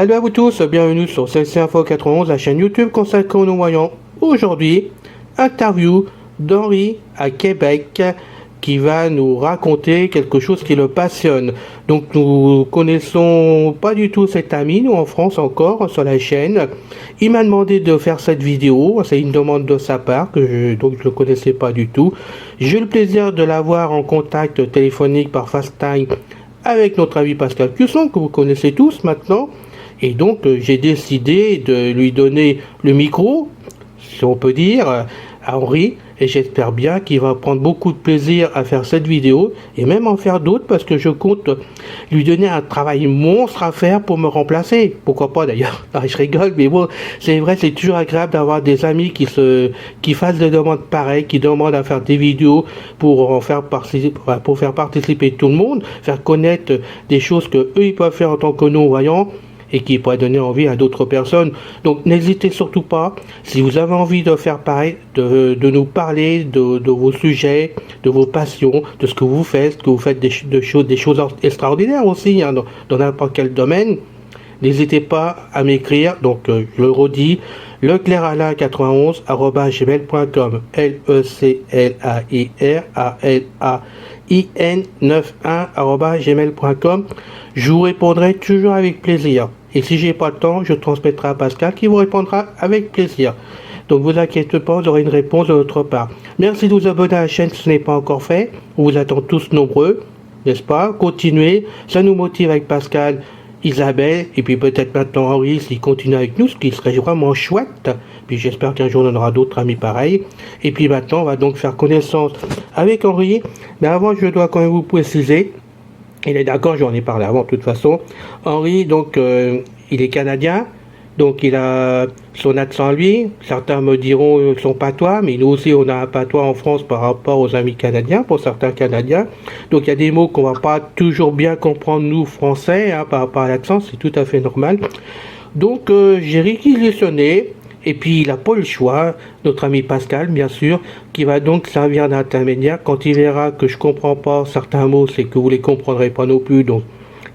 Hello à vous tous, bienvenue sur CLC Info 91, la chaîne YouTube consacrée aux non-voyants. Aujourd'hui, interview d'Henri à Québec qui va nous raconter quelque chose qui le passionne. Donc nous connaissons pas du tout cet ami, nous en France encore, sur la chaîne. Il m'a demandé de faire cette vidéo, c'est une demande de sa part, donc je ne le connaissais pas du tout. J'ai eu le plaisir de l'avoir en contact téléphonique par FaceTime avec notre ami Pascal Cusson, que vous connaissez tous maintenant. Et donc j'ai décidé de lui donner le micro, si on peut dire, à Henri, et j'espère bien qu'il va prendre beaucoup de plaisir à faire cette vidéo, et même en faire d'autres, parce que je compte lui donner un travail monstre à faire pour me remplacer. Pourquoi pas d'ailleurs? Je rigole, mais bon, c'est vrai, c'est toujours agréable d'avoir des amis qui fassent des demandes pareilles, qui demandent à faire des vidéos pour faire participer tout le monde, faire connaître des choses que eux ils peuvent faire en tant que non-voyants, et qui pourrait donner envie à d'autres personnes. Donc n'hésitez surtout pas, si vous avez envie de faire pareil, de nous parler de vos sujets, de vos passions, de ce que vous faites des choses extraordinaires aussi, hein, dans n'importe quel domaine. N'hésitez pas à m'écrire, donc je le redis, leclairalain91@gmail.com, leclairalain91@gmail.com. Je vous répondrai toujours avec plaisir. Et si j'ai pas le temps, je transmettrai à Pascal qui vous répondra avec plaisir. Donc vous inquiétez pas, vous aurez une réponse de notre part. Merci de vous abonner à la chaîne si ce n'est pas encore fait. On vous attend tous nombreux, n'est-ce pas? Continuez, ça nous motive avec Pascal, Isabelle, et puis peut-être maintenant Henri s'il continue avec nous, ce qui serait vraiment chouette. Puis j'espère qu'un jour on aura d'autres amis pareils. Et puis maintenant on va donc faire connaissance avec Henri. Mais avant je dois quand même vous préciser, il est d'accord, j'en ai parlé avant de toute façon. Henri, donc, il est canadien, donc il a son accent à lui. Certains me diront son patois, mais nous aussi on a un patois en France par rapport aux amis canadiens, pour certains Canadiens. Donc il y a des mots qu'on va pas toujours bien comprendre nous Français, hein, par rapport à l'accent, c'est tout à fait normal. Donc j'ai réquisitionné. Et puis il n'a pas le choix, notre ami Pascal bien sûr, qui va donc servir d'intermédiaire. Quand il verra que je comprends pas certains mots, c'est que vous les comprendrez pas non plus, donc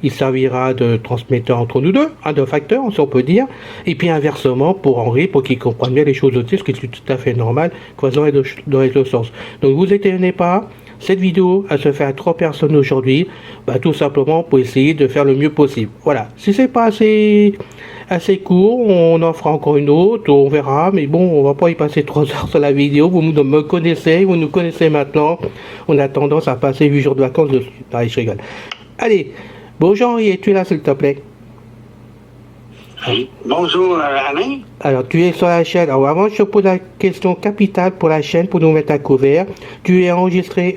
il servira de transmetteur entre nous deux, de facteur, si on peut dire. Et puis inversement pour Henri, pour qu'il comprenne bien les choses aussi, ce qui est tout à fait normal, quoi dans les deux sens. Donc vous étonnez pas, cette vidéo, elle se fait à 3 personnes aujourd'hui, tout simplement pour essayer de faire le mieux possible. Voilà, si c'est pas assez court, on en fera encore une autre, on verra, mais bon, on va pas y passer 3 heures sur la vidéo. Vous me connaissez, vous nous connaissez maintenant, on a tendance à passer 8 jours de vacances dessus. Allez, je rigole. Allez, bonjour Henri, es-tu là s'il te plaît? Oui. Bonjour Alain. Alors tu es sur la chaîne. Alors avant je te pose la question capitale pour la chaîne, pour nous mettre à couvert. Tu es enregistré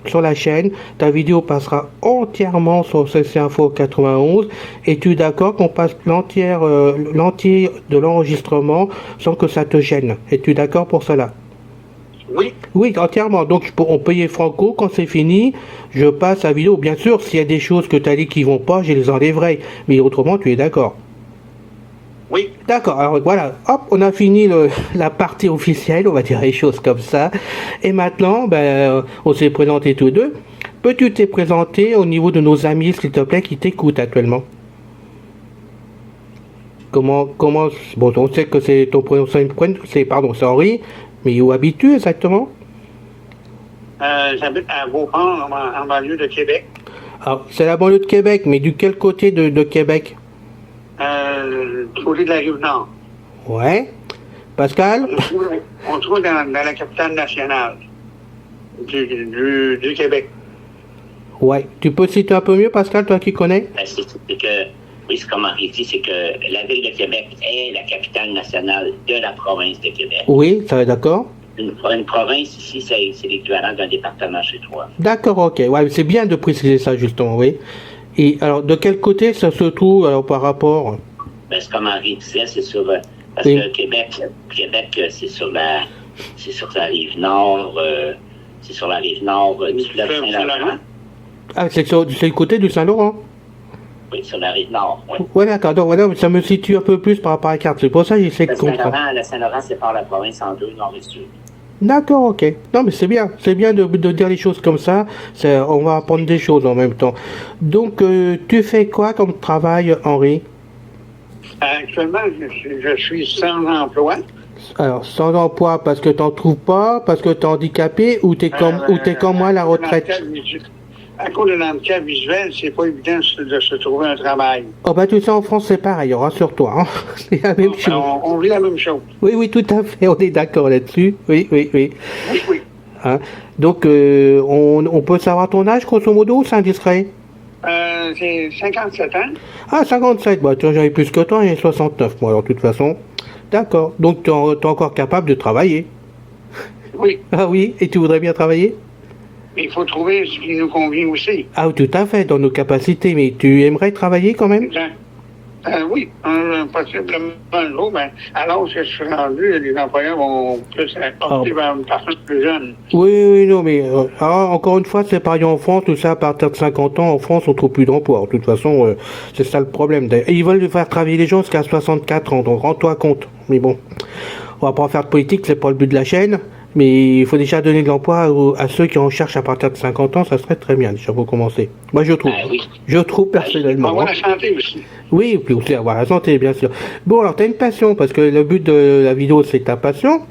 sur la chaîne. Ta vidéo passera entièrement sur CLC Info 91. Es-tu d'accord qu'on passe l'entier de l'enregistrement sans que ça te gêne? Es-tu d'accord pour cela? Oui. Oui, entièrement. Donc on paye franco, quand c'est fini, je passe la vidéo. Bien sûr, s'il y a des choses que tu as dit qui vont pas, je les enlèverai. Mais autrement, tu es d'accord? Oui. D'accord, alors voilà, hop, on a fini la partie officielle, on va dire les choses comme ça. Et maintenant, on s'est présentés tous deux. Peux-tu te présenter au niveau de nos amis, s'il te plaît, qui t'écoutent actuellement? Bon, on sait que c'est ton prénom, c'est Henri, mais où habites-tu exactement? J'habite à Beauport, en banlieue de Québec. Alors, c'est la banlieue de Québec, mais du quel côté de Québec? Du côté de la Rive-Nord. Ouais. Pascal? On trouve dans la capitale nationale du Québec. Ouais. Tu peux citer un peu mieux, Pascal, toi qui connais? Oui, c'est comme Henri dit, c'est que la ville de Québec est la capitale nationale de la province de Québec. Oui, ça va, d'accord. Une province ici, c'est l'équivalent d'un département chez toi. D'accord, ok. Ouais, c'est bien de préciser ça, justement, oui. Et alors, de quel côté ça se trouve, alors, par rapport? C'est comme Henri disait, c'est sur... Parce oui. que Québec, c'est sur la rive nord, c'est sur la rive nord du fleuve Saint-Laurent. Ah, c'est le côté du Saint-Laurent? Oui, sur la rive nord, oui. Ouais, d'accord. Donc, voilà, ça me situe un peu plus par rapport à la carte. C'est pour ça que j'essaie de comprendre. Le Saint-Laurent sépare la province en deux, nord et sud. D'accord, ok. Non, mais c'est bien de dire les choses comme ça. On va apprendre des choses en même temps. Donc, tu fais quoi comme travail, Henri? Actuellement, je suis sans emploi. Alors, sans emploi parce que t'en trouves pas, parce que t'es handicapé, ou t'es comme moi à la retraite? À cause de l'handicap visuel, c'est pas évident de se trouver un travail. Oh bah tout ça en France c'est pareil, rassure-toi, hein. C'est la même chose. On vit la même chose. Oui, oui, tout à fait, on est d'accord là-dessus. Oui, oui, oui. Oui, oui. Hein? Donc, on peut savoir ton âge, grosso modo, c'est indiscret? C'est 57 ans. Ah, 57, bah tu vois, j'avais plus que toi, j'ai 69, moi, alors, de toute façon. D'accord, donc t'es encore capable de travailler? Oui. Ah oui, et tu voudrais bien travailler? Mais il faut trouver ce qui nous convient aussi. Ah, tout à fait, dans nos capacités, mais tu aimerais travailler quand même? Exact. Oui, possiblement un jour, ben, alors que je suis rendu, les employeurs vont plus apporter vers une personne plus jeune. Oui, oui, non, mais alors, encore une fois, c'est pareil en France, tout ça, à partir de 50 ans, en France, on trouve plus d'emploi. De toute façon, c'est ça le problème. Et ils veulent faire travailler les gens jusqu'à 64 ans, donc rends-toi compte. Mais bon, on va pas en faire de politique, c'est pas le but de la chaîne, mais il faut déjà donner de l'emploi à ceux qui en cherchent à partir de 50 ans, ça serait très bien, déjà, pour commencer. Moi, je trouve. Oui. Je trouve personnellement. Avoir la santé aussi. Oui, et puis aussi avoir la santé, bien sûr. Bon, alors, t'as une passion, parce que le but de la vidéo, c'est ta passion.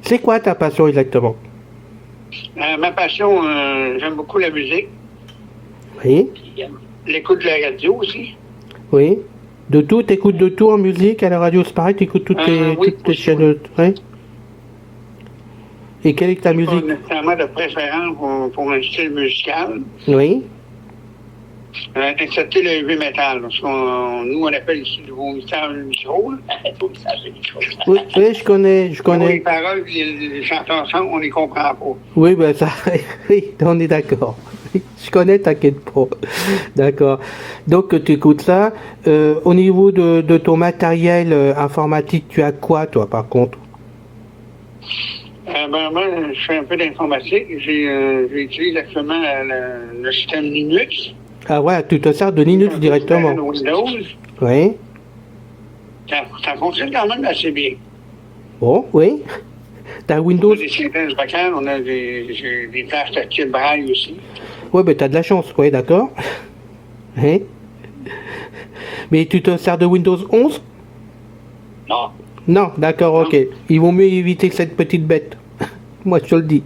C'est quoi ta passion exactement? Ma passion, j'aime beaucoup la musique. Oui, L'écoute de la radio aussi. oui. De tout, t'écoutes de tout en musique, à la radio, c'est pareil, t'écoutes toutes oui, toutes les chaînes. Oui. Et quelle est ta musique? Pas nécessairement de préférence pour un style musical, Oui. excepté le heavy metal. Parce nous, on appelle ici le vomissage de micro. Oui, oui, je connais. Les paroles, les chanteurs chantent, on les comprend pas. Oui, ben ça, oui, on est d'accord. Je connais, t'inquiète pas. D'accord. Donc, tu écoutes ça. Au niveau de ton matériel informatique, tu as quoi, toi, par contre? Moi, je fais un peu d'informatique. J'utilise actuellement le système Linux. Ah ouais, tu te sers de Linux directement. Windows. Oui. Ça fonctionne quand même assez bien. Bon, oui. T'as Windows? On a des synthèses vocales, on a des plages tactiles braille aussi. Ouais, ben t'as de la chance, oui, d'accord. Hein? Mais tu te sers de Windows 11? Non. Non, d'accord, Non. ok. Il vaut mieux éviter cette petite bête. Moi, je te le dis.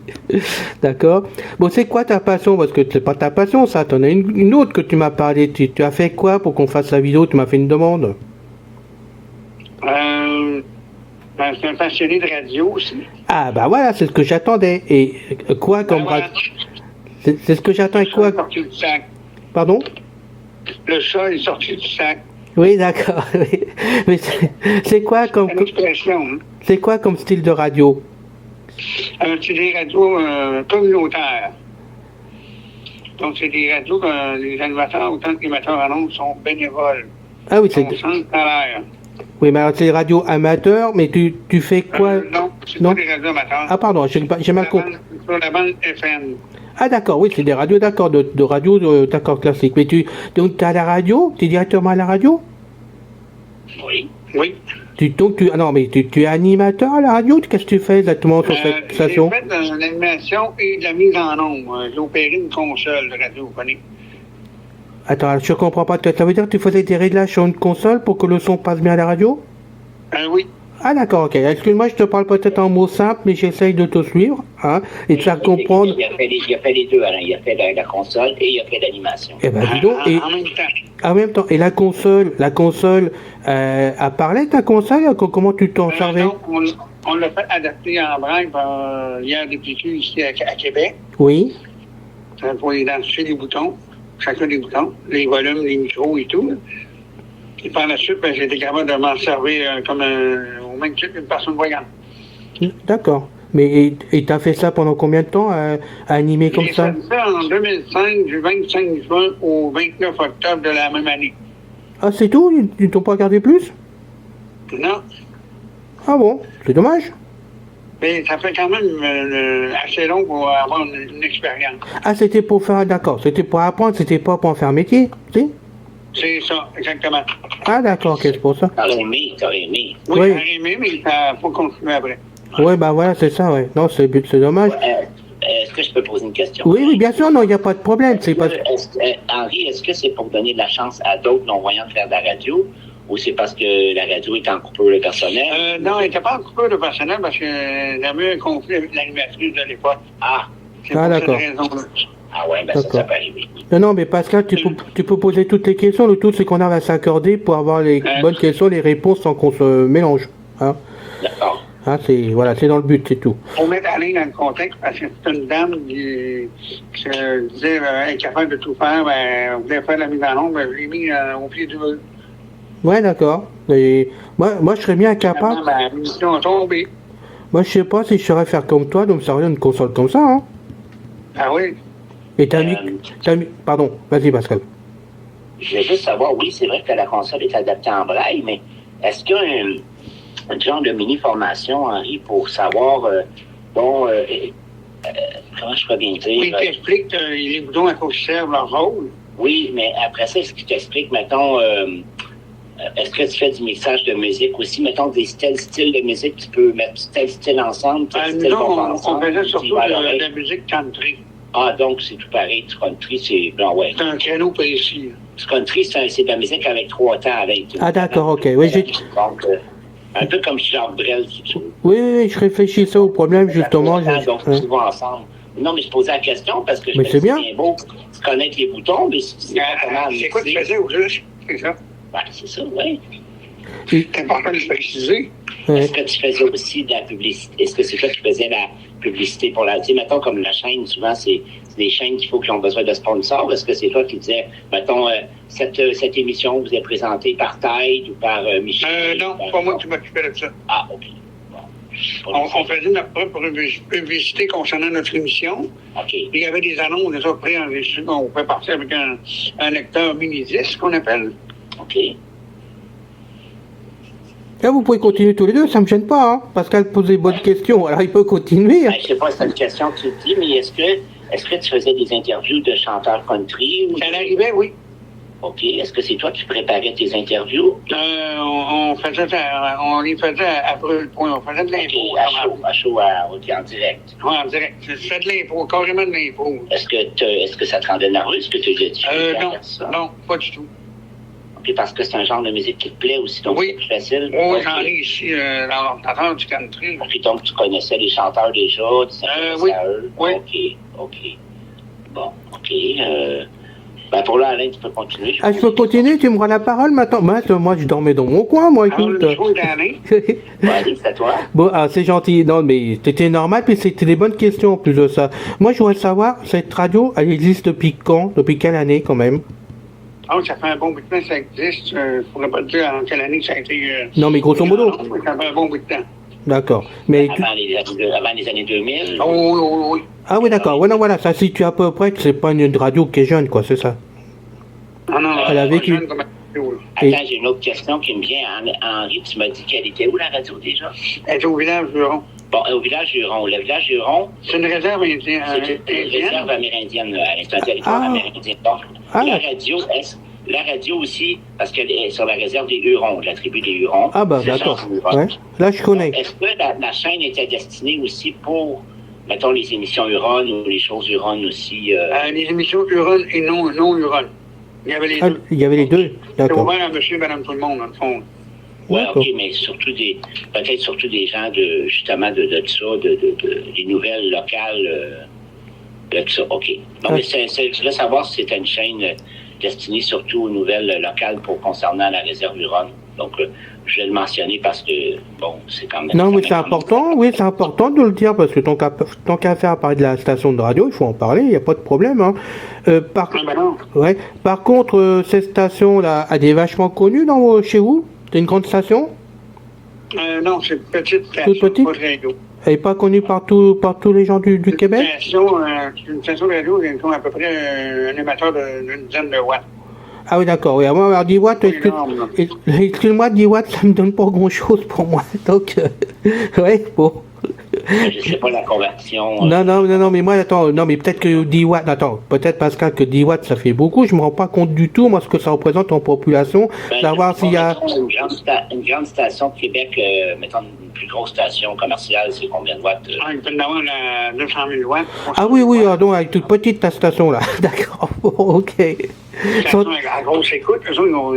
D'accord. Bon, c'est quoi ta passion? Parce que c'est pas ta passion, ça. T'en as une autre que tu m'as parlé. Tu as fait quoi pour qu'on fasse la vidéo? Tu m'as fait une demande. Je suis un passionné de radio aussi. Ah, bah voilà, c'est ce que j'attendais. Et quoi comme voilà. radio? C'est ce que j'attends. Et quoi? Le chat est sorti du sac. Pardon? Le chat est sorti du sac. Oui, d'accord. Oui. Mais c'est quoi comme... C'est une expression. Hein? C'est quoi comme style de radio? C'est des radios communautaires. Donc, c'est des radios que les animateurs, autant que les metteurs en ondes, sont bénévoles. Ah oui, c'est... Sont sans salaire. Oui, mais alors c'est des radios amateurs, mais tu fais quoi? Non, c'est Non. pas des radios amateurs. Ah pardon, j'ai mal compris. Sur la bande FM. Ah d'accord, oui, c'est des radios, d'accord, de radio, d'accord, classique. Mais donc tu es à la radio? Tu es directement à la radio? Oui. Oui. Ah non, mais tu es animateur à la radio? Qu'est-ce que tu fais exactement sur cette station? J'ai fait de l'animation et de la mise en ombre. J'ai opéré une console de radio, vous connaissez. Attends, je comprends pas. Ça veut dire que tu faisais des réglages sur une console pour que le son passe bien à la radio? Oui. Ah d'accord, ok. Excuse-moi, je te parle peut-être en mots simples, mais j'essaye de te suivre, hein, et de faire comprendre. Il a fait les deux, Alain. Il a fait la console et il a fait l'animation. Eh ben dis donc, et En même temps. en même temps, et la console, a parlé ta console? Comment tu t'en servais? Non, on l'a fait adapter en braille par l'IRDPQ ici à Québec. Oui. Pour identifier les boutons, chacun des boutons, les volumes, les micros et tout. Et par la suite, j'ai été capable de m'en servir comme au même titre qu'une personne voyante. D'accord. Mais et t'as fait ça pendant combien de temps à animer comme ça? J'ai fait ça en 2005, du 25 juin au 29 octobre de la même année. Ah c'est tout? Ils t'ont pas gardé plus? Non, Ah bon? C'est dommage. mais ça fait quand même assez long pour avoir une expérience. Ah c'était pour faire... D'accord. C'était pour apprendre, c'était pas pour en faire métier, si? C'est ça, exactement. Ah d'accord, ok, c'est pour ça. T'aurais aimé. Oui, Oui. j'ai aimé, mais ça faut continuer après. Ouais, bah voilà, c'est ça, ouais. Non, c'est dommage. Est-ce que je peux poser une question? Oui, oui, bien sûr, non, il n'y a pas de problème. C'est pas... Henri, est-ce que c'est pour donner de la chance à d'autres non-voyants de faire de la radio Ou c'est parce que la radio est en coupure de personnel? Non, elle n'était pas en coupure de personnel parce que j'avais un conflit avec l'animatrice de l'époque. Ah, C'est pour cette d'accord. raison-là. ah ouais, ben ça peut arriver. Non, mais Pascal, tu peux poser toutes les questions. Le tout, c'est qu'on arrive à s'accorder pour avoir les bonnes questions, les réponses sans qu'on se mélange. Hein, D'accord. hein, c'est dans le but, c'est tout. Pour mettre Alain dans le contexte, parce que c'est une dame qui se disait incapable de tout faire, ben, on voulait faire la mise en ombre, ben, je l'ai mis au pied du mur. Ouais, d'accord. Et moi, je serais bien incapable. Finalement, ben, la mission a tombé. Moi, je sais pas si je saurais faire comme toi, de me servir d'une console comme ça. Hein. Ah oui? Et t'as mis... Pardon, vas-y, Pascal. Je voulais juste savoir, oui, c'est vrai que la console est adaptée en braille, mais est-ce qu'il y a un genre de mini-formation, Henri, pour savoir, comment je pourrais bien dire? Oui, t'expliques les boutons à quoi ils servent leur rôle. Oui, mais après ça, est-ce qu'il t'explique, mettons, est-ce que tu fais du mixage de musique aussi? Mettons, des tels styles de musique, tu peux mettre tel style ensemble, tel style Nous, ensemble. on faisait surtout de la musique country. Ah, donc c'est tout pareil. Du country, c'est... Non, ouais. C'est un créneau précis. Du country, c'est de la musique avec 3 temps avec. Ah, d'accord, ok. Oui, Donc, un peu comme Jacques Brel, si tu veux. oui, je réfléchissais au problème, justement. Donc, Hein. souvent ensemble. Non, mais je posais la question parce que je Mais me c'est dis, bien. c'est bien beau de connaître les boutons, mais c'est pas comment C'est quoi que tu mixer. faisais au juste? C'est ça. Ouais, c'est ça, oui. C'est important de le préciser. Ouais. Est-ce que tu faisais aussi de la publicité? Est-ce que c'est toi qui faisais la publicité pour la... Tu sais, mettons, comme la chaîne, souvent, c'est des chaînes qui ont besoin de sponsors. Est-ce que c'est toi qui disais, mettons, cette émission vous est présentée par Tide ou par Michel? Non, pas moi qui m'occupais de ça. Ah, OK. Bon. On faisait notre propre publicité concernant notre émission. OK. Il y avait des annonces déjà préenregistrées qu'on pouvait partir avec un lecteur mini-disque, qu'on appelle. OK. Là, vous pouvez continuer tous les deux, ça me gêne pas. Hein. Pascal pose des bonnes questions, alors il peut continuer. Ben, je sais pas si c'est une question que tu te dis, mais est-ce que tu faisais des interviews de chanteurs country? Ou... Ça arrivait, oui. OK. Est-ce que c'est toi qui préparais tes interviews? On les faisait à brûle-point. On faisait de OK, l'impro. à chaud, OK, en direct. Oui, en direct. C'était de l'impro, carrément de l'impro. Est-ce que ça te rendait nerveux? Est-ce que tu as dit Non, pas du tout. Puis parce que c'est un genre de musique qui te plaît aussi, donc Oui. c'est plus facile. Oui, OK. j'en ai ici dans l'ordinateur du country. Puis donc tu connaissais les chanteurs déjà, tu s'intéressais oui. à eux. Oui. OK. Bon, OK. Ben pour là, Alain, tu peux continuer. Ah, je peux continuer, tu me rends la parole maintenant. Moi, je dormais dans mon coin, moi, Alors, écoute. le show d'Alain, Bon, allez, c'est à toi. Bon, ah, c'est gentil. Non, mais c'était normal, puis c'était des bonnes questions en plus de ça. Moi, je voudrais savoir, cette radio, elle existe depuis quand? Depuis quelle année, quand même? ça fait un bon bout de temps que ça existe. Je ne pourrais pas te dire en quelle année ça a été... Non, mais grosso modo. Ça fait un bon bout de temps. D'accord. Mais... Avant les années 2000. Oui. Ah oui, d'accord. Ouais, non, voilà, ça situe à peu près que c'est pas une radio qui est jeune, quoi, c'est ça. Non, Elle a vécu. jeune comme radio, là. Attends, j'ai une autre question qui me vient. Henri, tu m'as dit qu'elle était où, la radio, déjà? Elle est au village Huron. Bon, au village Huron. Le village Huron, C'est une réserve indienne. c'est une réserve amérindienne, à l'instant territoire amérindien. Donc, la radio aussi, parce qu'elle est sur la réserve des Hurons, de la tribu des Hurons. Ah bah C'est d'accord. genre Huron. Ouais. Là, je connais. Est-ce que la chaîne était destinée aussi pour, mettons, les émissions Huron ou les choses Huron aussi? Les émissions Huron et non Huron. Il y avait les Ah, deux. il y avait les deux. C'est D'accord. ouvert à monsieur et madame tout le monde, dans le fond. Ouais, D'accord. OK, mais peut-être surtout des gens justement de ça, des nouvelles locales, de ça. OK. Non, mais je voulais savoir si c'était une chaîne destinée surtout aux nouvelles locales concernant la réserve Huron. Donc, je vais le mentionner parce que, bon, c'est quand même... Non, mais c'est important, oui, c'est important de le dire, parce que tant qu'à faire parler de la station de radio, il faut en parler, il n'y a pas de problème. Hein. Par contre, cette station-là, elle est vachement connue chez vous? C'est une grande station? Non, c'est une petite station, Toute petite? pas de radio. Elle n'est pas connue par tous les gens du Québec? C'est une station de radio qui a à peu près un émetteur d'une dizaine de watts. Ah oui, d'accord, oui. Moi, alors 10 watts, excuse-moi, 10 watts, ça me donne pas grand-chose pour moi. Donc, ouais, bon. Je sais pas la conversion. Non, mais moi, attends, non, mais peut-être que 10 watts, attends, peut-être Pascal que 10 watts ça fait beaucoup, je me rends pas compte du tout, moi, ce que ça représente en population, savoir s'il y a... Une grande station de Québec, mettons une plus grosse station commerciale, c'est combien de watts? Il peut y avoir 900 000 watts. Ah oui, donc avec toute petite ta station là, d'accord, bon, ok. Quand on a grosse écoute, eux autres, ils ont...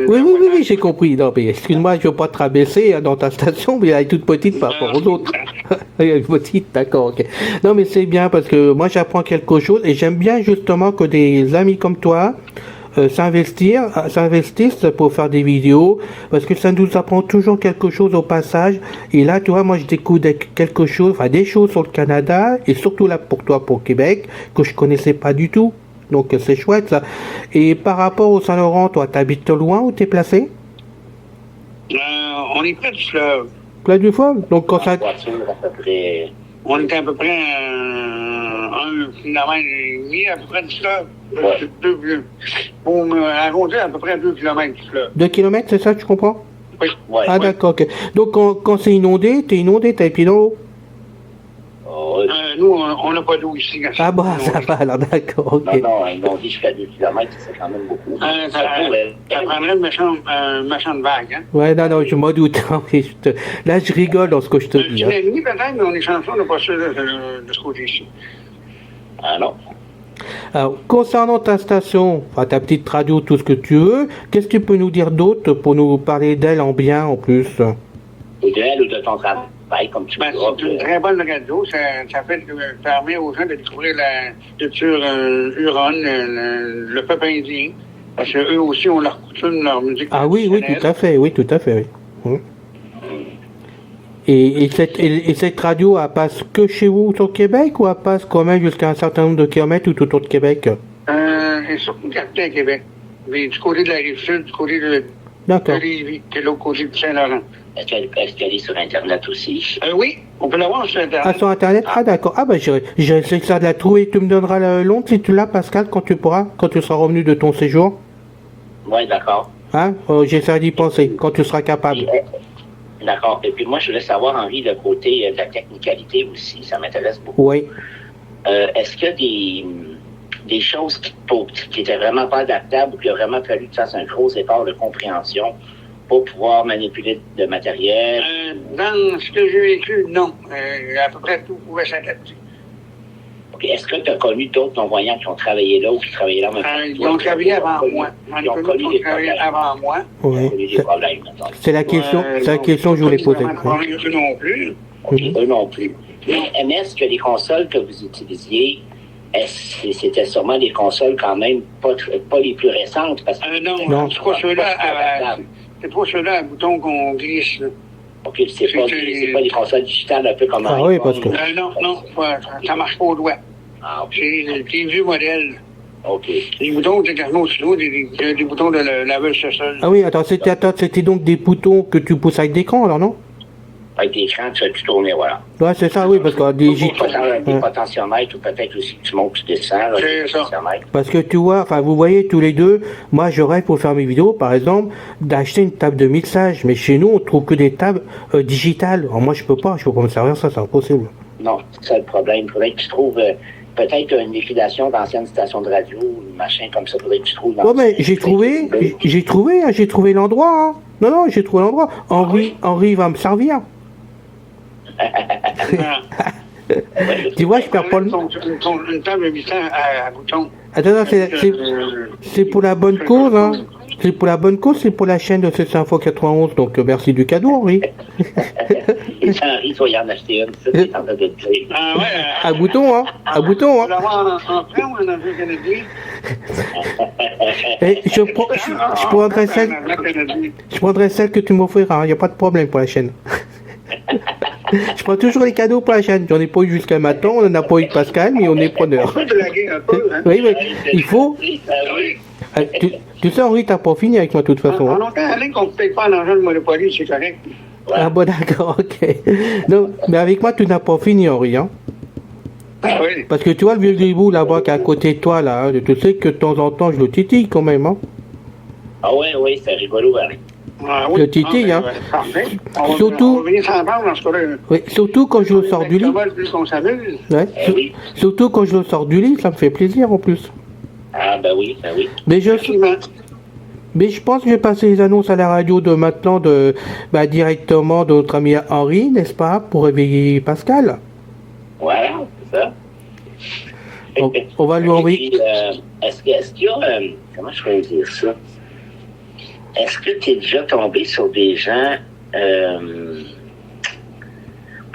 Oui, j'ai compris. Non, mais excuse-moi, je veux pas te rabaisser dans ta station, mais elle est toute petite par rapport aux autres. Elle est petite, d'accord, ok. Non, mais c'est bien parce que moi, j'apprends quelque chose et j'aime bien justement que des amis comme toi s'investissent pour faire des vidéos parce que ça nous apprend toujours quelque chose au passage. Et là, tu vois, moi, je découvre quelque chose, enfin, des choses sur le Canada et surtout là pour toi, pour Québec, que je connaissais pas du tout. Donc, c'est chouette, ça. Et par rapport au Saint-Laurent, toi, t'habites loin où t'es placé? On est près du fleuve. Près du fleuve? Donc, quand ça... On est à peu près 1 km et demi à peu près du fleuve. Pour arrondir à peu près 2 km du fleuve. 2 km, c'est ça, tu comprends? Oui. Ouais, Ah, d'accord, ok. Donc, quand c'est inondé, t'es les pieds dans l'eau? Nous, on n'a pas d'eau ici. Ah, bah, ça va, alors, d'accord, ok. Non, ils m'ont dit jusqu'à 2 km, c'est quand même beaucoup. Ça prendrait une méchante vague, hein? Ouais, non, je m'en doute. Là, je rigole dans ce que je te dis. Une nuit, peut-être, mais on est chanceux, on n'a pas ça de ce côté-ci. Ah non. Alors, concernant ta station, enfin, ta petite radio, tout ce que tu veux, qu'est-ce que tu peux nous dire d'autre pour nous parler d'elle en bien, en plus? Ou d'elle ou de ton travail, comme tu veux. C'est une très bonne radio. Ça permet aux gens de découvrir la culture huronne, le peuple indien. Parce qu'eux aussi ont leur coutume, leur musique. Ah oui, tout à fait, oui. Et cette radio, elle passe que chez vous sur Québec ou elle passe quand même jusqu'à un certain nombre de kilomètres tout autour de Québec? Et surtout capté à Québec. Mais du côté de la Rive-Sud, du côté de Lévis, qui est l'autre côté de Saint-Laurent. Est-ce qu'elle est sur Internet aussi? Oui, on peut l'avoir sur Internet. Ah, sur Internet? Ah, d'accord. Ah, bah, j'essaie ça de la trouver. Tu me donneras le nom si tu l'as, Pascal, quand tu seras revenu de ton séjour? Oui, d'accord. Hein? J'essaie d'y penser, quand tu seras capable. D'accord. Et puis moi, je voulais savoir, Henri, le côté de la technicalité aussi, ça m'intéresse beaucoup. Oui. Est-ce qu'il y a des choses qui étaient vraiment pas adaptables ou qu'il a vraiment fallu que tu fasses un gros effort de compréhension pour pouvoir manipuler de matériel? Dans ce que j'ai vécu, non. À peu près tout pouvait s'adapter. Okay. Est-ce que tu as connu d'autres non-voyants qui ont travaillé là ou qui travaillaient là maintenant? Ils ont travaillé avant moi. Ils ont connu des problèmes avant moi. Oui. C'est la question que je voulais poser. Eux non plus. Eux non plus. Mais est-ce que les consoles que vous utilisiez, c'était sûrement des consoles quand même pas les plus récentes? Parce que non, c'est pas ceux-là à bouton qu'on glisse. Là. OK, c'est pas des consoles digitales un peu comme Ah oui, parce que... non, ça marche pas au doigt. Ah, OK. C'est des vieux modèles. OK. Les boutons, c'est carrément au-dessus des boutons de laveuse sol. Ah oui, attends, c'était donc des boutons que tu pousses avec d'écran, alors non? Avec des écrans, tu tournes, voilà. Ouais, c'est ça, oui, parce que des potentiomètres ou peut-être aussi que tu montes, tu descends. C'est ça. Parce que tu vois, enfin, vous voyez tous les deux, moi, je rêve pour faire mes vidéos, par exemple, d'acheter une table de mixage. Mais chez nous, on trouve que des tables digitales. Alors, moi, je peux pas me servir ça, c'est impossible. Non, c'est ça le problème. Il faudrait que tu trouves peut-être une liquidation d'anciennes stations de radio, machin comme ça. Il faudrait que tu trouves. Ouais, mais j'ai trouvé l'endroit. Hein. Non, j'ai trouvé l'endroit. Henri va me servir. Tu vois, je perds pas le... Une table de mixage à bouton. Attends, c'est pour la bonne cause, hein. C'est pour la bonne cause, c'est pour la chaîne de CC Info 91, donc merci du cadeau, Henri. Et ça, Henri, toi, y en acheter une, ça, c'est en train de te dire. Ah ouais. À bouton, hein. À bouton, hein. On va l'avoir en prêt ou en avion canadien? Je prendrai celle que tu m'offriras, il n'y a pas de problème pour la chaîne. Je prends toujours les cadeaux pour la chaîne. J'en ai pas eu jusqu'à maintenant, on en a pas eu de Pascal, mais on est preneur. Oui, mais il faut. Tu sais, Henri, t'as pas fini avec moi de toute façon. En longtemps, qu'on ne paye pas l'argent de Monopoly, c'est correct. Ah bon, d'accord, ok. Non, mais avec moi, tu n'as pas fini, Henri, hein. Oui. Parce que tu vois le vieux gribou là-bas qui est à côté de toi, là, tu sais que de temps en temps, je le titille quand même, hein. Ah oui, c'est rigolo, Henri. Ah, oui. Le titille, hein. Surtout, surtout quand je le sors du lit. Ouais. Surtout quand je le sors du lit, ça me fait plaisir en plus. Ah ben oui. Mais je pense que je vais passer les annonces à la radio de maintenant directement de notre ami Henri, n'est-ce pas, pour réveiller Pascal. Voilà, c'est ça. On va lui Et envoyer. puis, est-ce qu'il y a... comment je pourrais dire ça? Est-ce que tu es déjà tombé sur des gens, que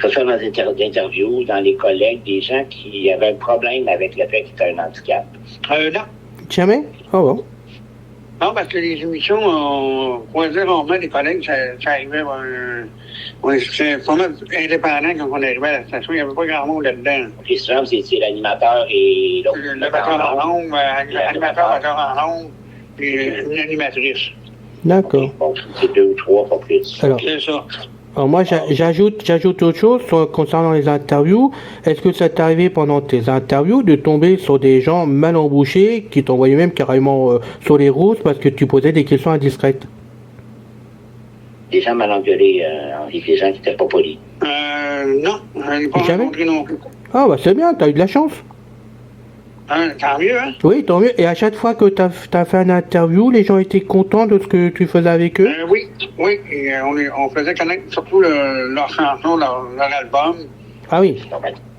ce soit dans des interviews, dans les collègues, des gens qui avaient un problème avec le fait que tu as un handicap? Non. Jamais? Oh bon. Non, parce que les émissions, on croisait rarement des collègues, ça arrivait, c'est pas mal indépendant quand on arrivait à la station, il n'y avait pas grand monde là-dedans. OK, souvent, vous étiez l'animateur et l'autre. Le batteur en nombre, l'animateur, batteur en nombre, puis une animatrice. D'accord. Bon, c'est 2 ou 3, pas plus. Alors, C'est ça. alors moi, j'ajoute autre chose concernant les interviews. Est-ce que ça t'est arrivé pendant tes interviews de tomber sur des gens mal embouchés qui t'envoyaient même carrément sur les routes parce que tu posais des questions indiscrètes? Des gens mal engueulés, avec des gens qui n'étaient pas polis. Non, je n'ai pas Jamais? rencontré non plus. Ah bah c'est bien, t'as eu de la chance. Tant mieux, hein? Oui, tant mieux. Et à chaque fois que t'as fait une interview, les gens étaient contents de ce que tu faisais avec eux? Oui. Et on faisait connaître surtout leur chanson, leur album. Ah oui.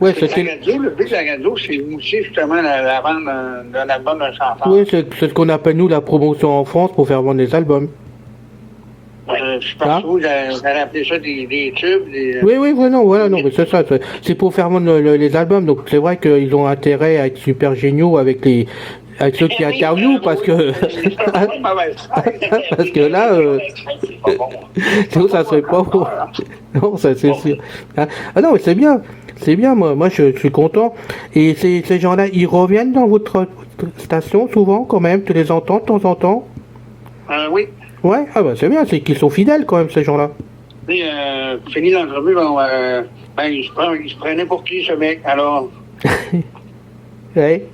Ouais, La c'était... radio, le but de la radio, c'est de mousser justement la vente d'un album d'un chanteur. Oui, c'est ce qu'on appelle nous la promotion en France pour faire vendre des albums. Je sais pas trop, j'allais appeler ça des tubes. Oui, voilà, non, mais c'est ça. C'est pour faire vendre les albums. Donc c'est vrai qu'ils ont intérêt à être super géniaux avec ceux qui interviewent parce que parce que là sinon ça serait pas bon. Non, ça c'est sûr. Ah non, mais c'est bien, moi je suis content. Et ces gens-là, ils reviennent dans votre station souvent quand même, tu les entends de temps en temps? Oui. Ouais, ah bah c'est bien, c'est qu'ils sont fidèles quand même ces gens-là. Et fini l'entrevue, il se prenait pour qui ce mec, alors Ouais.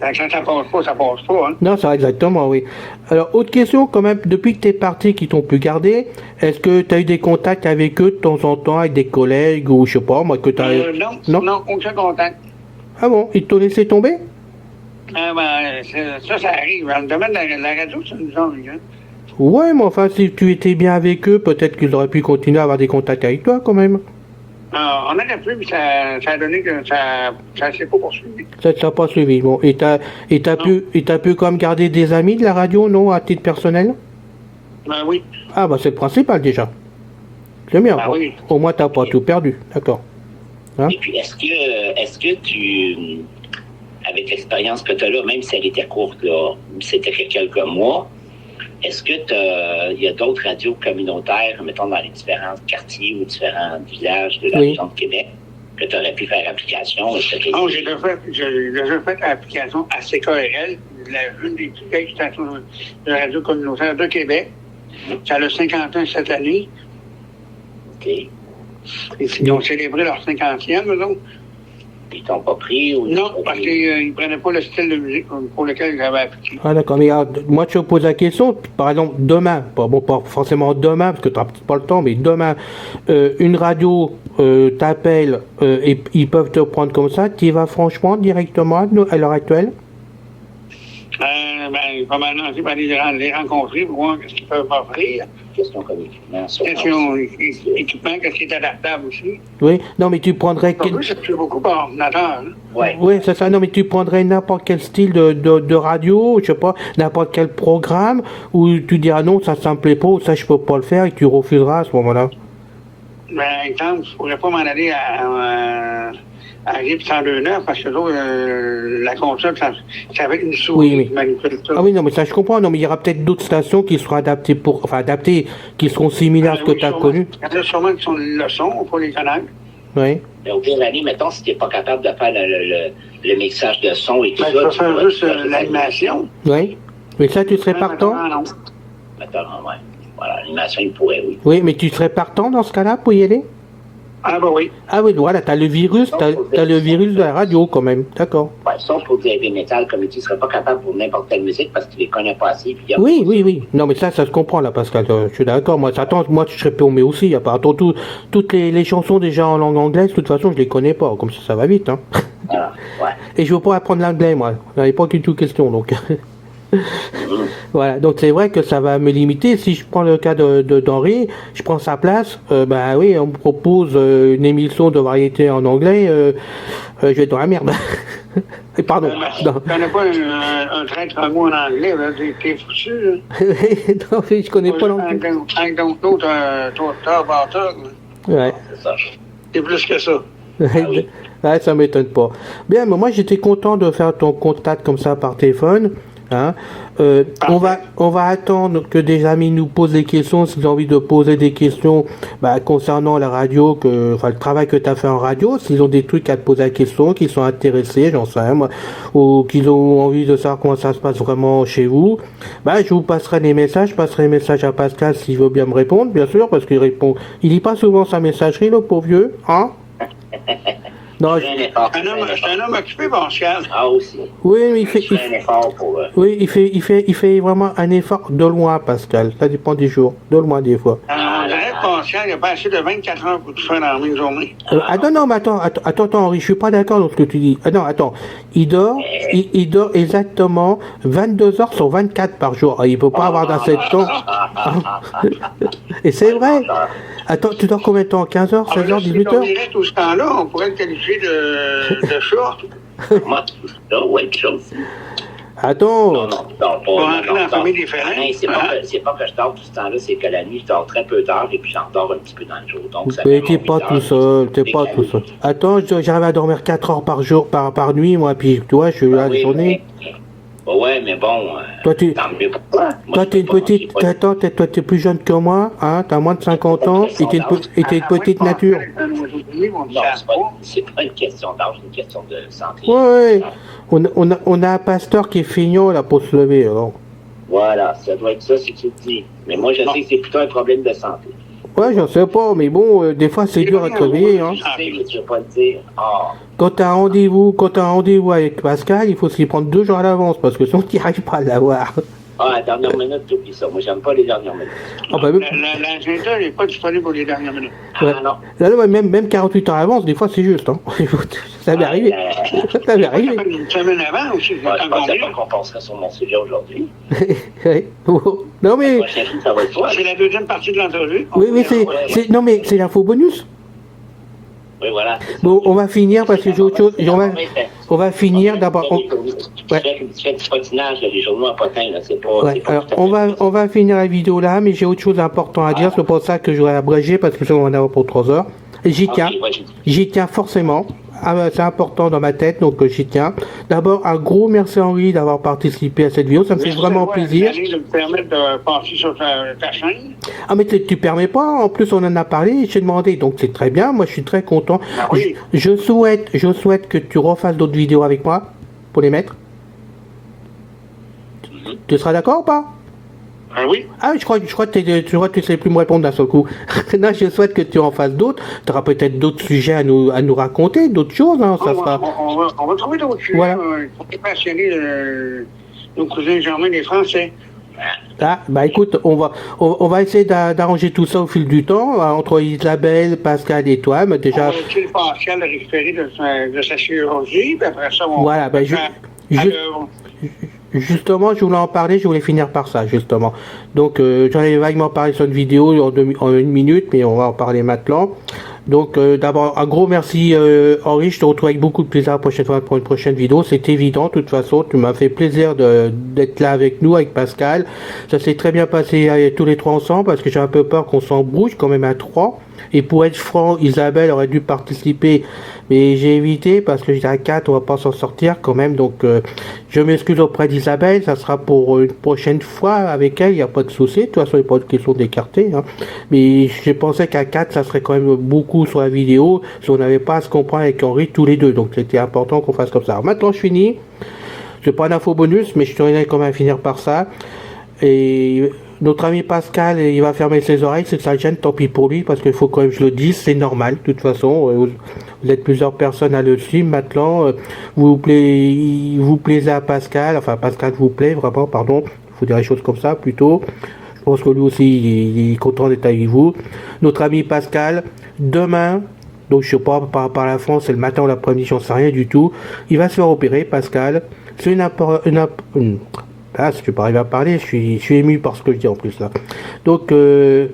quand ça passe pas, hein. Non, ça exactement, oui. Alors, autre question, quand même, depuis que tu es parti, qu'ils t'ont pu garder, est-ce que tu as eu des contacts avec eux de temps en temps, avec des collègues, ou je sais pas, moi, que tu as... Non, aucun contact. Ah bon, ils t'ont laissé tomber? Ça arrive. Dans le domaine de la radio, ça nous arrive, hein. Ouais, mais enfin, si tu étais bien avec eux, peut-être qu'ils auraient pu continuer à avoir des contacts avec toi, quand même. On en a plus, mais ça a donné que ça s'est pas poursuivi. Ça ne t'a pas suivi, bon. Et t'as pu quand même garder des amis de la radio, non, à titre personnel? Oui. Ah bah c'est le principal, déjà. C'est bien. Ah, oui. Au moins, t'as pas tout perdu, d'accord. Hein? Et puis, est-ce que tu, avec l'expérience que tu as là, même si elle était courte, là, c'était que quelques mois, est-ce que il y a d'autres radios communautaires, mettons dans les différents quartiers ou différents villages de la région de Québec, que tu aurais pu faire application? Non, j'ai déjà fait l'application à CKRL, une des plus vieilles stations de radio communautaire de Québec. Ça a 50 ans cette année. OK. Et ils ont célébré leur 50e, eux autres. Ils t'ont pas pris ou... Non, parce qu'ils ne prenaient pas le style de musique pour lequel j'avais appliqué. Ah d'accord, mais moi je te pose la question, par exemple demain, pas forcément demain, parce que tu n'auras peut-être pas le temps, mais demain, une radio t'appelle et ils peuvent te prendre comme ça, tu y vas franchement directement à l'heure actuelle? Pas mal, c'est pas les rencontrer pour voir ce qu'ils peuvent offrir. Question comme équipement. Question équipement, qu'est-ce qui est adaptable aussi. Oui, non mais tu prendrais... C'est beaucoup par ordinateur. Oui, c'est ça, non mais tu prendrais n'importe quel style de radio, je sais pas, n'importe quel programme, où tu diras non, ça ne me plaît pas, ou ça je peux pas le faire, et tu refuseras à ce moment-là. Exemple, je pourrais pas m'en aller à RIP 102.9 parce que la console, c'est avec une souris. Oui. Ah oui, non, mais ça je comprends. Non, mais il y aura peut-être d'autres stations qui seront adaptées qui seront similaires à ce que tu as connu. Il y en a sûrement qui sont le son pour les connaître. Oui. Mais au pire d'année, mettons, si tu n'es pas capable de faire le mixage de son et tout ça. Tu peux faire juste l'animation. Oui. Mais ça, tu serais partant? Mettons, ouais. Voilà, l'animation, il pourrait, oui. Oui, mais tu serais partant dans ce cas-là pour y aller? Ah bah oui. Ah oui, voilà, t'as le virus, t'as le virus de la radio quand même, d'accord. Ouais, sauf pour du heavy metal, comme tu ne serais pas capable pour n'importe quelle musique parce que tu les connais pas assez. Puis oui. Non, mais ça se comprend là, Pascal, je suis d'accord. Moi, je serais paumé aussi. À part toutes les chansons déjà en langue anglaise, de toute façon, je les connais pas, comme ça va vite, hein. Voilà, ouais. Et je veux pas apprendre l'anglais, moi. J'en avais pas du tout question, donc. Voilà, donc c'est vrai que ça va me limiter. Si je prends le cas d'Henri, je prends sa place, bah oui, on me propose une émission de variété en anglais, je vais être dans la merde. Et pardon. T'en as pas un traître mot en anglais, là, t'es foutu, là. Non, je connais pas l'anglais. I don't know, t'as bâtard. Ouais. C'est ça. C'est plus que ça. oui. Ouais, ça m'étonne pas. Bien, mais moi j'étais content de faire ton contact comme ça par téléphone. Hein. On va attendre que des amis nous posent des questions, s'ils ont envie de poser des questions concernant la radio, le travail que tu as fait en radio, s'ils ont des trucs à te poser la question, qu'ils sont intéressés, j'en sais rien, moi, ou qu'ils ont envie de savoir comment ça se passe vraiment chez vous, je vous passerai les messages, je passerai les messages à Pascal s'il veut bien me répondre, bien sûr, parce qu'il répond, il lit pas souvent sa messagerie, le pauvre vieux, hein. Non, C'est un homme occupé, Pascal. Ah, aussi. oui, mais Il fait un effort pour... oui, il fait vraiment un effort de loin, Pascal. Ça dépend des jours, de loin des fois. Pascal, il a pas assez de 24 heures pour tout faire dans la même journée. Non, mais attends, Henri, je suis pas d'accord dans ce que tu dis. Non, attends, il dort exactement 22 heures sur 24 par jour. Il peut pas avoir assez de temps. Et c'est vrai. Attends, tu dors combien de temps? 15 heures, 16 heures, 18 heures? Si on tout ce temps-là, on pourrait le qualifier de short. Moi, tout ça, ouais, ça aussi. Attends. Non, pas. On va rentrer dans la famille des Ferrins. C'est pas que je dors tout ce temps-là, c'est que la nuit, je dors très peu tard et puis j'en dors un petit peu dans le jour. Donc, ça Mais t'es pas tout seul, Attends, j'arrive à dormir 4 heures par jour, par nuit, moi, puis tu vois, je suis là la journée. Ouais, mais bon, toi, t'es une petite, toi, t'es plus jeune que moi, hein, t'as moins de 50 ans, et t'es une petite nature. Non, c'est pas une question d'âge, c'est une question de santé. Ouais, on a un pasteur qui est feignant, là, pour se lever, alors. Voilà, ça doit être ça, si tu le dis. Mais moi, je sais que c'est plutôt un problème de santé. Ouais, j'en sais pas, mais bon, des fois, c'est dur à te réveiller, hein. Je sais, mais tu vas pas le dire. Ah. Quand t'as un rendez-vous avec Pascal, il faut s'y prendre 2 jours à l'avance, parce que sinon, tu n'arrives pas à l'avoir. Ah, la dernière minute, t'oublies ça. Moi, j'aime pas les dernières minutes. L'agenda n'est pas disponible pour les dernières minutes. Ouais. Ah, non. Là, même 48 heures à l'avance, des fois, c'est juste, hein. Ça m'est arrivé. Ça m'est arrivé. Une semaine avant aussi, Moi, je pensais pas qu'on penserait sur mon sujet aujourd'hui. Ouais. Non, mais... Ça va être toi. C'est la deuxième partie de l'entrevue. Oui, non, mais c'est l'info bonus. Oui, voilà. Bon, on va finir parce que j'ai autre chose. On va finir d'abord. Tu fais du patinage, les journaux en potin, là, c'est pas. Ouais, alors, on va finir la vidéo là, mais j'ai autre chose d'important à dire. C'est pour ça que je vais abréger parce que ça, on va en avoir pour 3 heures. J'y tiens. J'y tiens forcément. C'est important dans ma tête, donc j'y tiens. D'abord, un gros merci Henri d'avoir participé à cette vidéo, ça me fait vraiment plaisir. De me permettre de passer sur ta chaîne. Ah mais tu permets pas, en plus on en a parlé, j'ai demandé, donc c'est très bien, moi je suis très content. Ah oui. Je souhaite que tu refasses d'autres vidéos avec moi, pour les mettre. Tu seras d'accord ou pas? Ah oui. Ah, je crois que tu sais plus me répondre d'un seul coup. Non, je souhaite que tu en fasses d'autres. Tu auras peut-être d'autres sujets à nous raconter, d'autres choses. Hein, ça sera... on va trouver d'autres sujets. Voilà. On est passionnés nos cousins germains des Français. Ah, écoute, on va essayer d'arranger tout ça au fil du temps, entre Isabelle, Pascal et toi. Mais déjà... On va laisser Pascal récupérer de sa chirurgie, puis après ça, on voilà, justement, je voulais en parler, je voulais finir par ça, justement. Donc, j'en avais vaguement parlé sur une vidéo en 1 minute, mais on va en parler maintenant. Donc, d'abord, un gros merci, Henri. Je te retrouve avec beaucoup de plaisir la prochaine fois pour une prochaine vidéo. C'est évident, de toute façon. Tu m'as fait plaisir d'être là avec nous, avec Pascal. Ça s'est très bien passé tous les 3 ensemble, parce que j'ai un peu peur qu'on s'embrouille quand même à 3. Et pour être franc, Isabelle aurait dû participer, mais j'ai évité parce que j'étais à 4, on va pas s'en sortir quand même. Donc, je m'excuse auprès d'Isabelle, ça sera pour une prochaine fois avec elle, il n'y a pas de souci. De toute façon, il n'y a pas de question d'écarter. Hein. Mais j'ai pensé qu'à 4, ça serait quand même beaucoup sur la vidéo si on n'avait pas à se comprendre avec Henri tous les deux. Donc, c'était important qu'on fasse comme ça. Alors, maintenant, je finis. C'est pas une info bonus, mais je tenais quand même à finir par ça. Et notre ami Pascal, il va fermer ses oreilles, c'est que ça gêne, tant pis pour lui, parce qu'il faut quand même que je le dise, c'est normal, de toute façon. Vous êtes plusieurs personnes à le suivre maintenant. Vous plaisez à Pascal, enfin Pascal vous plaît vraiment, pardon, il faut dire les choses comme ça plutôt. Je pense que lui aussi, il est content d'être avec vous. Notre ami Pascal, demain, donc je sais pas par rapport à la France, c'est le matin ou l'après-midi, j'en sais rien du tout. Il va se faire opérer, Pascal. C'est Là, si tu peux arriver à parler, je suis ému par ce que je dis en plus là. Donc,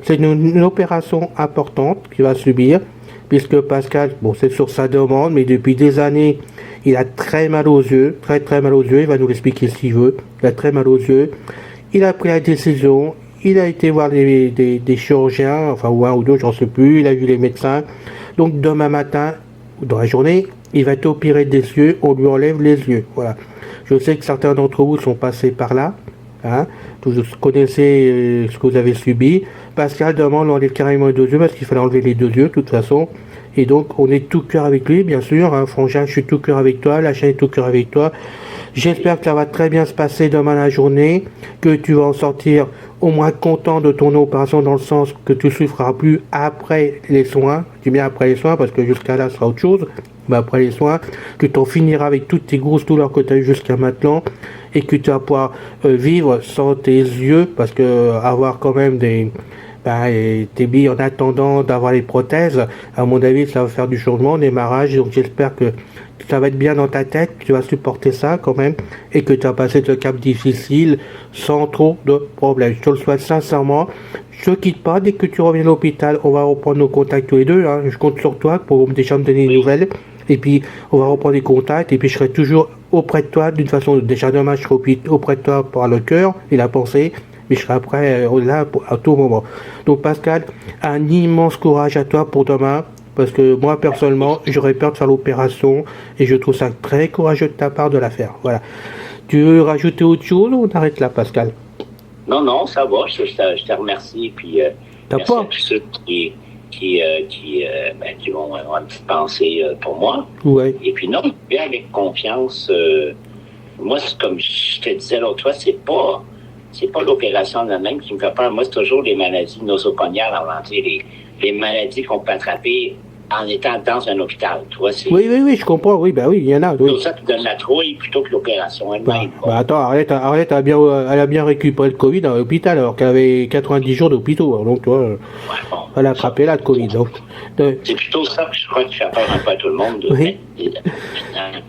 c'est une opération importante qu'il va subir, puisque Pascal, bon, c'est sur sa demande, mais depuis des années, il a très mal aux yeux, très très mal aux yeux, il va nous l'expliquer s'il veut, il a très mal aux yeux, il a pris la décision, il a été voir des chirurgiens, enfin, ou un ou deux, j'en sais plus, il a vu les médecins, donc demain matin, dans la journée, il va être opéré des yeux, on lui enlève les yeux, voilà. Je sais que certains d'entre vous sont passés par là, hein, vous connaissez ce que vous avez subi. Pascal demande d'enlever carrément les deux yeux parce qu'il fallait enlever les deux yeux de toute façon. Et donc on est tout cœur avec lui, bien sûr. Hein, Frangin, je suis tout cœur avec toi, la chaîne est tout cœur avec toi. J'espère que ça va très bien se passer demain la journée, que tu vas en sortir au moins content de ton opération dans le sens que tu souffras plus après les soins. Je dis bien après les soins parce que jusqu'à là, ce sera autre chose. Mais après les soins, que tu en finiras avec toutes tes grosses douleurs que tu as eues jusqu'à maintenant et que tu vas pouvoir vivre sans tes yeux parce que avoir quand même tes billes en attendant d'avoir les prothèses, à mon avis, ça va faire du changement, démarrage. Donc j'espère que ça va être bien dans ta tête, que tu vas supporter ça quand même et que tu vas passer ce cap difficile sans trop de problèmes. Je te le souhaite sincèrement. Je ne quitte pas, dès que tu reviens à l'hôpital, on va reprendre nos contacts tous les deux. Hein. Je compte sur toi pour déjà me donner des nouvelles. Et puis, on va reprendre des contacts. Et puis, je serai toujours auprès de toi. D'une façon, déjà demain, je serai auprès de toi par le cœur et la pensée. Mais je serai après là à tout moment. Donc, Pascal, un immense courage à toi pour demain. Parce que moi, personnellement, j'aurais peur de faire l'opération. Et je trouve ça très courageux de ta part de la faire. Voilà. Tu veux rajouter autre chose ou on arrête là, Pascal? Non, ça va. Je te remercie. Puis, merci à tous ceux qui vont avoir une petite pensée pour moi. Ouais. Et puis non, bien avec confiance. Moi, c'est comme je te disais l'autre fois, c'est pas l'opération en elle-même qui me fait peur. Moi, c'est toujours les maladies nosocomiales, en entier, les maladies qu'on peut attraper en étant dans un hôpital. Toi, c'est... Oui, je comprends. Oui, ben oui, il y en a. Oui. C'est ça qui donne la trouille plutôt que l'opération elle-même. Attends, Arlette elle a bien récupéré le Covid à l'hôpital alors qu'elle avait 90 jours d'hôpitaux. Donc, tu vois, elle a attrapé là le Covid. Donc, c'est plutôt ça que je crois qui fait peur un peu à tout le monde. Oui.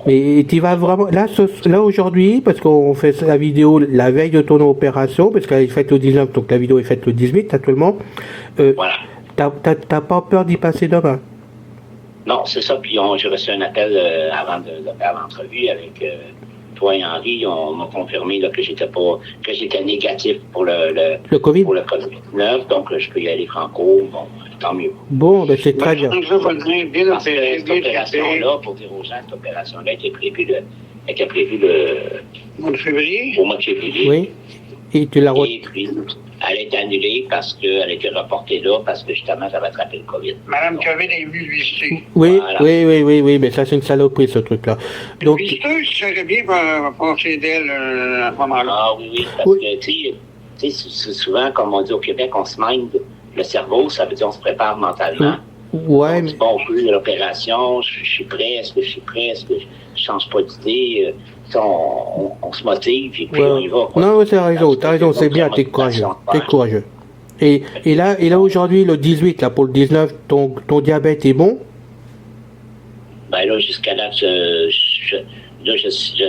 Mais tu vas vraiment... Là aujourd'hui, parce qu'on fait la vidéo la veille de ton opération, parce qu'elle est faite le 19, donc la vidéo est faite le 18 actuellement. Voilà. T'as pas peur d'y passer demain? Non, c'est ça. Puis j'ai reçu un appel avant de faire l'entrevue avec toi et Henri. On m'a confirmé là, que j'étais négatif pour le COVID. Pour le COVID-19. Donc je peux y aller franco. Bon, tant mieux. Bon, ben c'est très bien. Parce que cette opération-là, pour dire aux gens, cette opération-là était prévue Mois de février? au mois de février. Oui. Et tu l'as Et puis, elle a été annulée parce qu'elle a été reportée là, parce que justement, ça va attraper le COVID. Madame Covid est venue visiter. Oui, Voilà. oui, mais ça c'est une saloperie ce truc-là. Donc, Une visiteuse, ça serait bien passer d'elle à ce moment-là. Ah oui, parce que, tu sais, c'est souvent, comme on dit au Québec, on se mind le cerveau, ça veut dire on se prépare mentalement. Ouais, on dit, bon, l'opération, je suis prêt, est-ce que je suis prêt, est-ce que je change pas d'idée, on se motive et puis on y va. Quoi. Non, t'as raison, c'est bien, t'es courageux. Et là aujourd'hui, le 18, là, pour le 19, ton diabète est bon? Ben là, jusqu'à là, je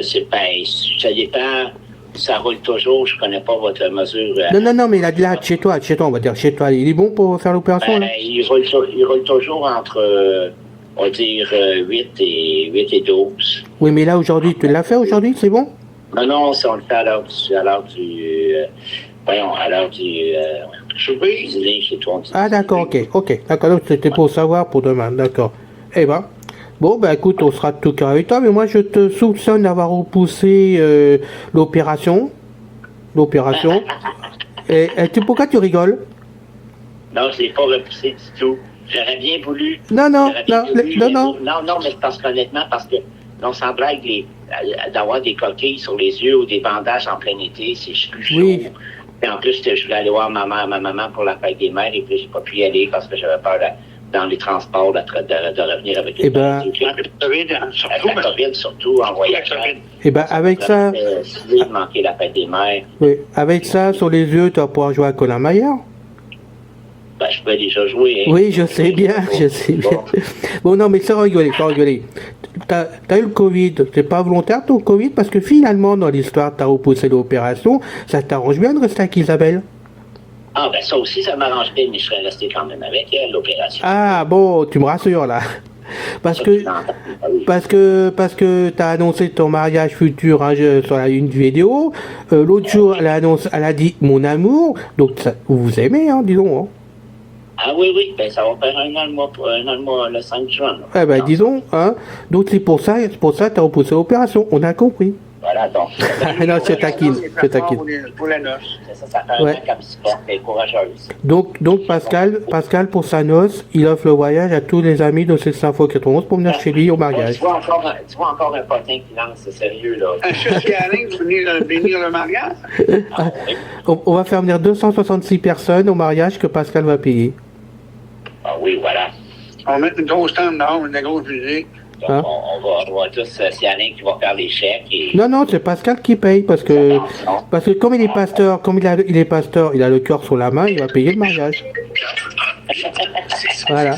sais pas, ça dépend, ça roule toujours, je connais pas votre mesure. Non, mais là, chez toi, on va dire, chez toi, il est bon pour faire l'opération, là? Il roule toujours entre, on va dire, 8 et 12. Oui, mais là, aujourd'hui, tu l'as fait aujourd'hui, c'est bon? Non, ça, on le fait à l'heure du dîner chez toi. Ah, d'accord, ok. D'accord, donc c'était pour savoir pour demain, d'accord. Eh ben, bon, écoute, on sera tout cœur avec toi, mais moi, je te soupçonne d'avoir repoussé l'opération. Et pourquoi tu rigoles? Non, je l'ai pas repoussé du tout. J'aurais bien voulu. Non, mais parce qu'honnêtement, parce que, non, sans blague, d'avoir des coquilles sur les yeux ou des bandages en plein été, c'est plus chaud. Oui. Et en plus, je voulais aller voir ma maman pour la fête des mères, et puis j'ai pas pu y aller parce que j'avais peur dans les transports de revenir avec une la COVID, surtout en voyage. Et avec ça. De manquer la fête des mères. Oui, avec ça sur les yeux, tu vas pouvoir jouer à Colin Maillard. Je peux déjà jouer. Hein. Oui, je sais bien. Bon, non, mais sans rigoler. t'as eu le Covid, c'est pas volontaire ton Covid, parce que finalement, dans l'histoire, t'as repoussé l'opération, ça t'arrange bien de rester avec Isabelle. Ah, ben ça aussi, ça m'arrange bien, mais je serais resté quand même avec elle, l'opération. Ah, bon, tu me rassures, là. Parce que t'as annoncé ton mariage futur hein, sur une vidéo. L'autre jour, elle a dit mon amour. Donc, vous vous aimez, hein, disons. Hein. Ah oui, ben ça va faire un an le mois, le 5 juin. Là. Eh ben, disons, hein. Donc, c'est pour ça t'as repoussé l'opération. On a compris. Voilà, donc. Non, je taquine. Pour la noce. Ça fait un an qu'elle me supporte, elle est courageuse. Donc Pascal, pour sa noce, il offre le voyage à tous les amis de 691 pour venir chez lui au mariage. Tu vois encore un potin qui lance, c'est sérieux, là. Un chef Alain pour venir bénir le mariage? Ah, oui. On va faire venir 266 personnes au mariage que Pascal va payer. Ah oui, voilà. On va mettre une grosse tente dehors, une grosse musique. Donc, Hein? on va tous, c'est Alain qui va faire les chèques. Et... Non, c'est Pascal qui paye parce que comme il est pasteur, il a le cœur sur la main, il va payer le mariage. Voilà.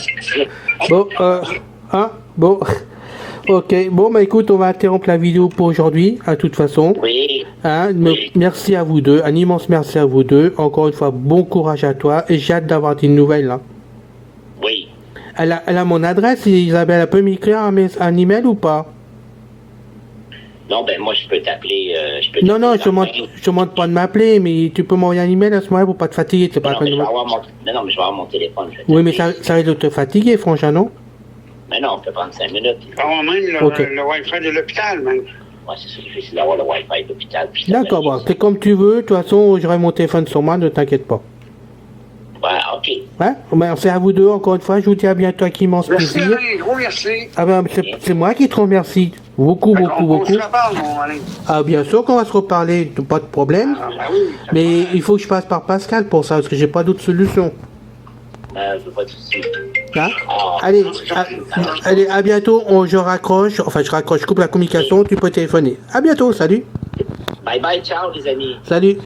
Bon, ok. Bon, bah écoute, on va interrompre la vidéo pour aujourd'hui, à toute façon. Oui. Hein, merci à vous deux, un immense merci à vous deux. Encore une fois, bon courage à toi et j'ai hâte d'avoir des nouvelles là. Oui. Elle a mon adresse, Isabelle, elle peut m'écrire un email ou pas? Non, ben moi, je peux t'appeler. Non, je te demande pas de m'appeler, mais tu peux m'envoyer un email à ce moment-là pour pas te fatiguer. Non, mais je vais avoir mon téléphone. Oui, mais ça risque de te fatiguer, franchement, non? Mais non, on peut prendre 5 minutes. On va même le Wi-Fi de l'hôpital, même. Ouais, c'est difficile d'avoir le Wi-Fi de l'hôpital. D'accord, bon, c'est comme tu veux. De toute façon, j'aurai mon téléphone sur moi, ne t'inquiète pas. Ouais, ok. Ouais, merci à vous deux, encore une fois. Je vous dis à bientôt avec immense Merci, plaisir. Alain, gros merci. Ah ben, c'est moi qui te remercie. Beaucoup. On se reparle, mon Alain. Ah, bien sûr qu'on va se reparler, pas de problème. Ah, ben oui. Mais il faut que je passe par Pascal pour ça, parce que j'ai pas d'autre solution. Je veux pas tout de suite. Hein? Allez, à bientôt. Je raccroche, je coupe la communication, tu peux téléphoner. À bientôt, salut. Bye bye, ciao les amis. Salut.